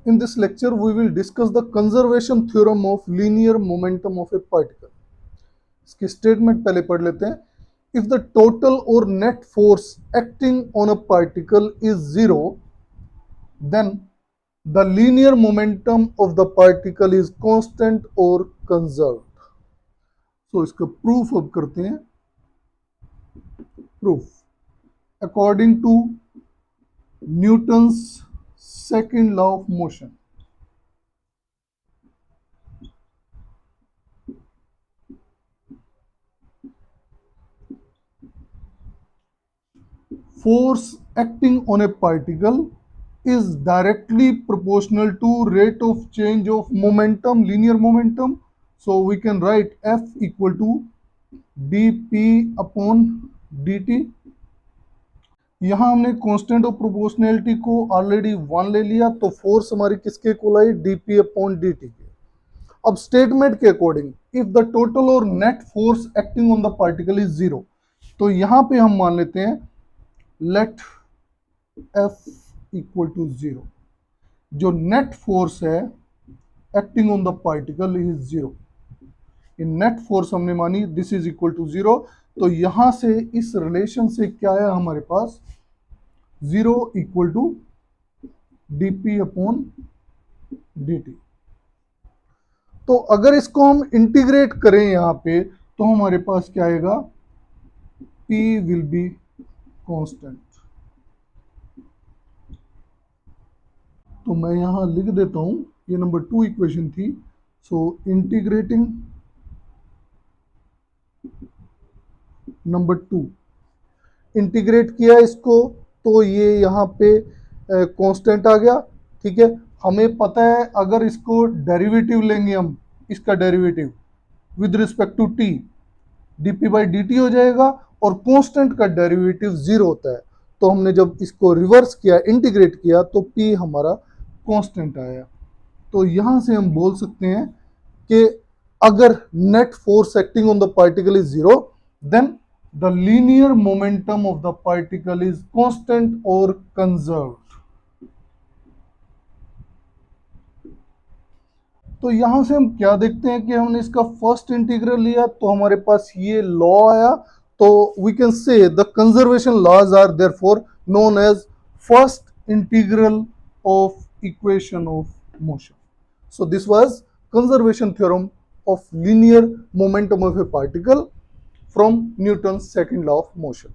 in this lecture we will discuss the conservation theorem of linear momentum of a particle. इसकी statement पहले पढ़ लेते हैं. If the total or net force acting on a particle is zero, then the linear momentum of the particle is constant or conserved. So इसका proof अब करते हैं. Proof. According to Newton's second law of motion, force acting on a particle is directly proportional to rate of change of momentum, linear momentum. So we can write F equal to dp upon dt. यहाँ हमने constant of proportionality को already 1 ले लिया, तो force हमारी किसके equal आई, dp upon dt के. अब स्टेटमेंट के अकॉर्डिंग इफ द टोटल और net force acting on the particle is zero, तो यहाँ पे हम मान लेते हैं let F equal to zero. जो नेट फोर्स है acting on the particle is zero. इन नेट फोर्स हमने मानी this is equal to zero. तो यहां से इस रिलेशन से क्या है हमारे पास, zero equal to dp upon dt. तो अगर इसको हम इंटीग्रेट करें यहां पे, तो हमारे पास क्या आएगा, p विल बी कांस्टेंट. तो मैं यहां लिख देता हूं, ये नंबर 2 इक्वेशन थी. सो इंटीग्रेटिंग नंबर 2, इंटीग्रेट किया इसको तो ये यहाँ पे कांस्टेंट आ गया. ठीक है, हमें पता है अगर इसको डेरिवेटिव लेंगे हम, इसका derivative with respect to t, dp by dt हो जाएगा, और कांस्टेंट का डेरिवेटिव जीरो होता है. तो हमने जब इसको रिवर्स किया, इंटीग्रेट किया, तो p हमारा कांस्टेंट आया. तो यहाँ से हम बोल सकते हैं कि अगर net force acting on the particle is zero, then the linear momentum of the particle is constant or conserved. तो यहां से हम क्या देखते हैं कि हमने इसका फर्स्ट इंटीग्रल लिया, तो हमारे पास ये लॉ आया. तो we can say the conservation laws are therefore known as first integral of equation of motion. So this was conservation theorem of linear momentum of a particle from Newton's second law of motion.